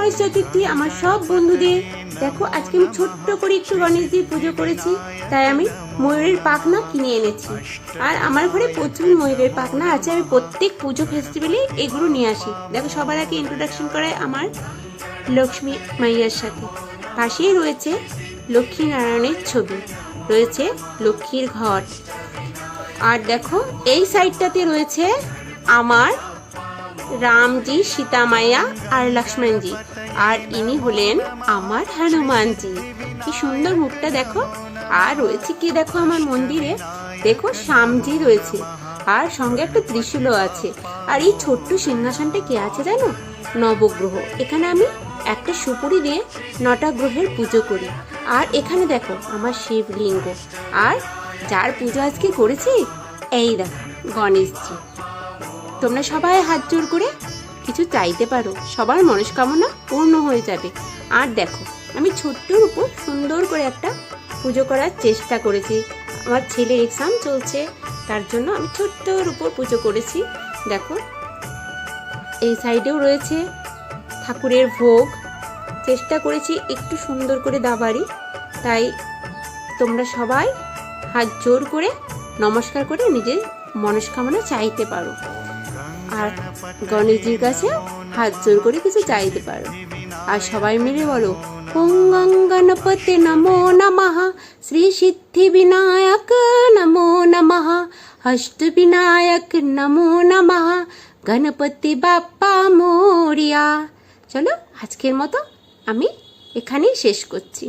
গণেশ চতুর্থী আমার সব বন্ধুদের। দেখো আজকে আমি ছোট্ট করে একটু গণেশজির পুজো করেছি, তাই আমি ময়ূরের পাখনা কিনে এনেছি। আর আমার ঘরে প্রচুর ময়ূরের পাখনা আছে, আমি প্রত্যেক পুজো ফেস্টিভ্যালে এগুলো নিয়ে আসি। দেখো সবার আগে ইন্ট্রোডাকশন করায় আমার লক্ষ্মী মাইয়ার সাথে। পাশেই রয়েছে লক্ষ্মী নারায়ণের ছবি, রয়েছে লক্ষ্মীর ঘট। আর দেখো এই সাইডটাতে রয়েছে আমার রামজি, সীতা মাইয়া আর লক্ষ্মণজি। আর ইনি হলেন আমার হনুমানজি। কি সুন্দর মুখটা দেখো। আর রয়েছে কি দেখো আমার মন্দিরে, দেখো শ্যামজি রয়েছে, আর সঙ্গে একটা ত্রিশূলও আছে। আর এই ছোট্ট সিংহাসনটা কে আছে জানো? নবগ্রহ। এখানে আমি একটা সুপুরি দিয়ে 9টা গ্রহের পুজো করি। আর এখানে দেখো আমার শিবলিঙ্গ। আর যার পুজো আজকে করেছি এই দেখো গণেশজি। তোমরা সবাই হাত জোর করে কিছু চাইতে পারো, সবার মনস্কামনা পূর্ণ হয়ে যাবে। আর দেখো আমি ছোট্টর উপর সুন্দর করে একটা পুজো করার চেষ্টা করেছি। আমার ছেলের এক্সাম চলছে, তার জন্য আমি ছোট্টর উপর পুজো করেছি। দেখো এই সাইডেও রয়েছে ঠাকুরের ভোগ। চেষ্টা করেছি একটু সুন্দর করে দাবারি, তাই তোমরা সবাই হাত জোর করে নমস্কার করে নিজের মনস্কামনা চাইতে পারো। আর গণেশজির কাছে হাত জোর করে কিছু চাইতে পারো। আর সবাই মিলে বলো ওং গং গণপতি নমো নমঃ, শ্রী সিদ্ধি বিনায়ক নমো নমঃ, অষ্ট বিনায়ক নমো নমঃ, গণপতি বাপ্পা মোরিয়া। চলো আজকের মতো আমি এখানেই শেষ করছি।